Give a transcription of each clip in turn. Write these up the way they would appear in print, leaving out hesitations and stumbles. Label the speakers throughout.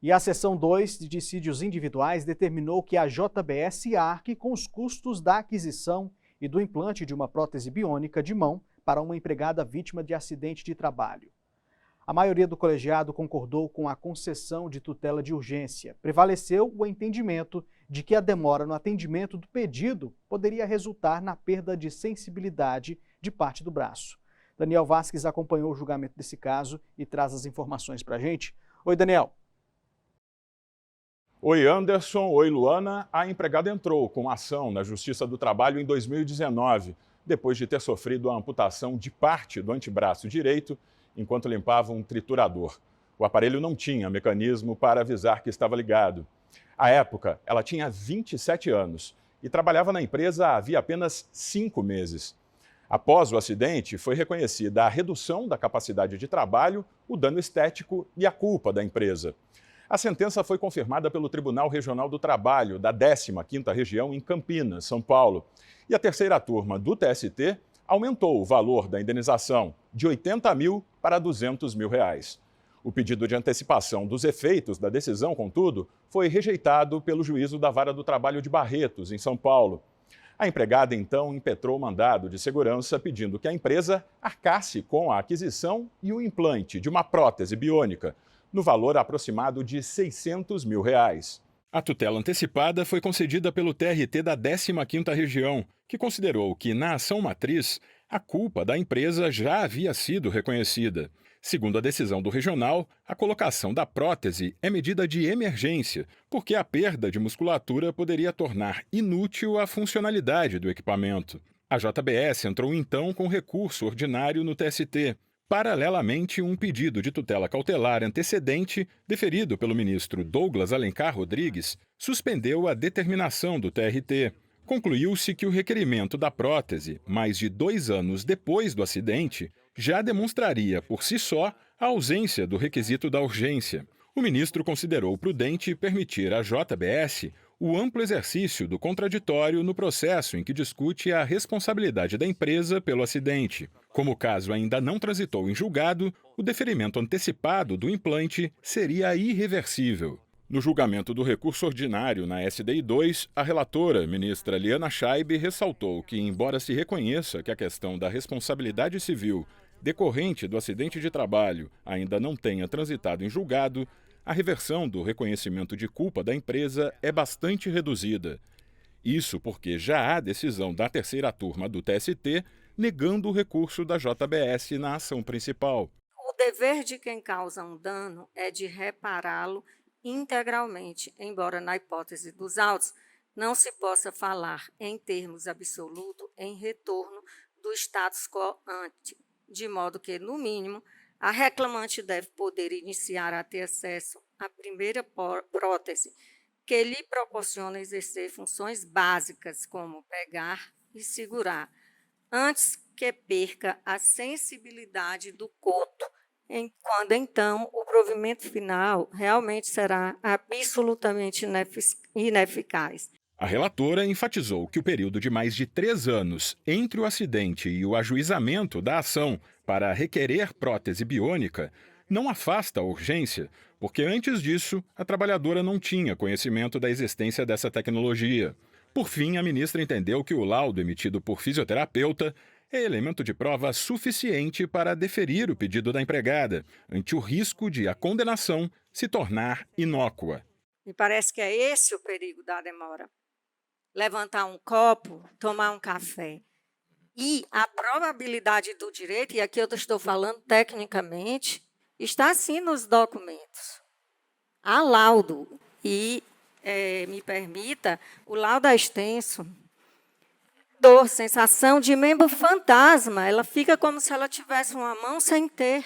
Speaker 1: E a seção 2 de dissídios individuais determinou que a JBS arque com os custos da aquisição e do implante de uma prótese biônica de mão para uma empregada vítima de acidente de trabalho. A maioria do colegiado concordou com a concessão de tutela de urgência. Prevaleceu o entendimento de que a demora no atendimento do pedido poderia resultar na perda de sensibilidade de parte do braço. Daniel Vasquez acompanhou o julgamento desse caso e traz as informações para a gente. Oi, Daniel.
Speaker 2: Oi, Anderson. Oi, Luana. A empregada entrou com ação na Justiça do Trabalho em 2019, depois de ter sofrido a amputação de parte do antebraço direito enquanto limpava um triturador. O aparelho não tinha mecanismo para avisar que estava ligado. À época, ela tinha 27 anos e trabalhava na empresa havia apenas 5 meses. Após o acidente, foi reconhecida a redução da capacidade de trabalho, o dano estético e a culpa da empresa. A sentença foi confirmada pelo Tribunal Regional do Trabalho da 15ª Região em Campinas, São Paulo. E a terceira turma do TST aumentou o valor da indenização de R$80 mil para R$200 mil. O pedido de antecipação dos efeitos da decisão, contudo, foi rejeitado pelo juízo da Vara do Trabalho de Barretos, em São Paulo. A empregada, então, impetrou mandado de segurança pedindo que a empresa arcasse com a aquisição e o implante de uma prótese biônica, no valor aproximado de R$600 mil. A tutela antecipada foi concedida pelo TRT da 15ª Região, que considerou que, na ação matriz, a culpa da empresa já havia sido reconhecida. Segundo a decisão do regional, a colocação da prótese é medida de emergência, porque a perda de musculatura poderia tornar inútil a funcionalidade do equipamento. A JBS entrou então com recurso ordinário no TST. Paralelamente, um pedido de tutela cautelar antecedente, deferido pelo ministro Douglas Alencar Rodrigues, suspendeu a determinação do TRT. Concluiu-se que o requerimento da prótese, mais de 2 anos depois do acidente, já demonstraria por si só a ausência do requisito da urgência. O ministro considerou prudente permitir à JBS o amplo exercício do contraditório no processo em que discute a responsabilidade da empresa pelo acidente. Como o caso ainda não transitou em julgado, o deferimento antecipado do implante seria irreversível. No julgamento do recurso ordinário na SDI 2, a relatora, ministra Liana Schaibe, ressaltou que, embora se reconheça que a questão da responsabilidade civil decorrente do acidente de trabalho ainda não tenha transitado em julgado, a reversão do reconhecimento de culpa da empresa é bastante reduzida. Isso porque já há decisão da terceira turma do TST negando o recurso da JBS na ação principal.
Speaker 3: O dever de quem causa um dano é de repará-lo integralmente, embora na hipótese dos autos não se possa falar em termos absolutos em retorno do status quo ante, de modo que, no mínimo, a reclamante deve poder iniciar a ter acesso à primeira prótese, que lhe proporciona exercer funções básicas, como pegar e segurar, antes que perca a sensibilidade do coto, quando então o provimento final realmente será absolutamente ineficaz.
Speaker 2: A relatora enfatizou que o período de mais de 3 anos entre o acidente e o ajuizamento da ação para requerer prótese biônica não afasta a urgência, porque antes disso a trabalhadora não tinha conhecimento da existência dessa tecnologia. Por fim, a ministra entendeu que o laudo emitido por fisioterapeuta é elemento de prova suficiente para deferir o pedido da empregada, ante o risco de a condenação se tornar inócua.
Speaker 3: Me parece que é esse o perigo da demora. Levantar um copo, tomar um café. E a probabilidade do direito, e aqui eu estou falando tecnicamente, está assim nos documentos. Há laudo, e me permita, o laudo é extenso. Dor, sensação de membro fantasma, ela fica como se ela tivesse uma mão sem ter.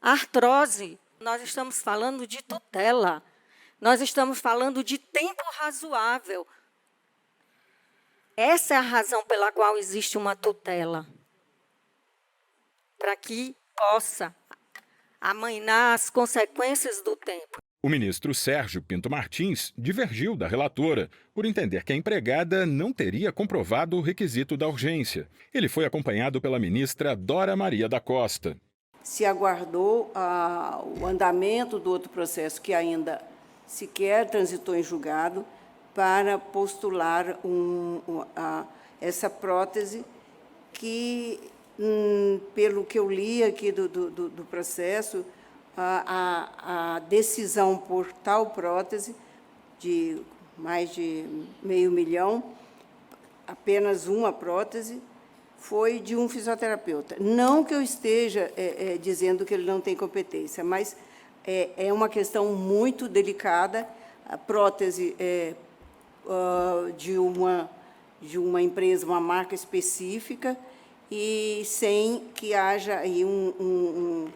Speaker 3: Artrose, nós estamos falando de tutela, nós estamos falando de tempo razoável. Essa é a razão pela qual existe uma tutela, para que possa amainar as consequências do tempo.
Speaker 2: O ministro Sérgio Pinto Martins divergiu da relatora por entender que a empregada não teria comprovado o requisito da urgência. Ele foi acompanhado pela ministra Dora Maria da Costa.
Speaker 4: se aguardou o andamento do outro processo, que ainda sequer transitou em julgado, para postular essa prótese que, pelo que eu li aqui do processo, a decisão por tal prótese, de mais de R$500 mil, apenas uma prótese, foi de um fisioterapeuta. Não que eu esteja dizendo que ele não tem competência, mas é uma questão muito delicada. A prótese de uma empresa, uma marca específica, e sem que haja aí um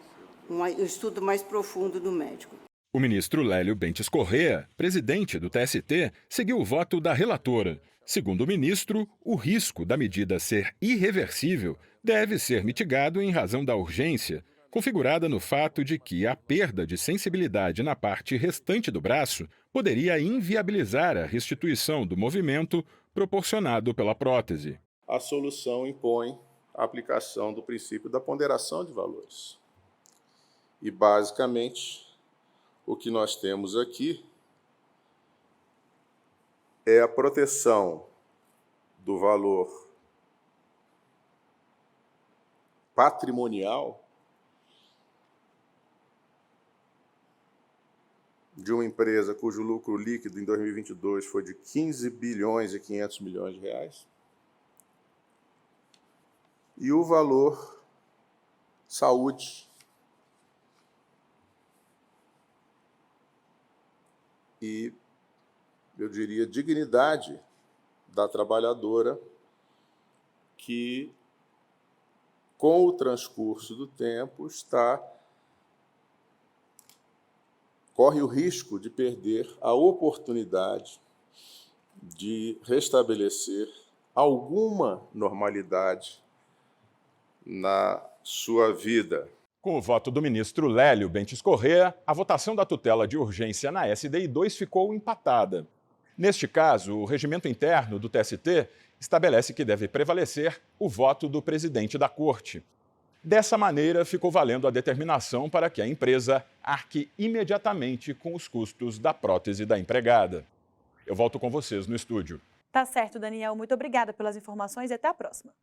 Speaker 4: estudo mais profundo do médico.
Speaker 2: O ministro Lélio Bentes Corrêa, presidente do TST, seguiu o voto da relatora. Segundo o ministro, o risco da medida ser irreversível deve ser mitigado em razão da urgência, configurada no fato de que a perda de sensibilidade na parte restante do braço poderia inviabilizar a restituição do movimento proporcionado pela prótese.
Speaker 5: A solução impõe a aplicação do princípio da ponderação de valores. E, basicamente, o que nós temos aqui é a proteção do valor patrimonial de uma empresa cujo lucro líquido em 2022 foi de 15 bilhões e 500 milhões de reais, e o valor saúde e, eu diria, dignidade da trabalhadora que, com o transcurso do tempo, corre o risco de perder a oportunidade de restabelecer alguma normalidade na sua vida.
Speaker 2: Com o voto do ministro Lélio Bentes Corrêa, a votação da tutela de urgência na SDI 2 ficou empatada. Neste caso, o regimento interno do TST estabelece que deve prevalecer o voto do presidente da Corte. Dessa maneira, ficou valendo a determinação para que a empresa arque imediatamente com os custos da prótese da empregada. Eu volto com vocês no estúdio.
Speaker 6: Tá certo, Daniel. Muito obrigada pelas informações e até a próxima.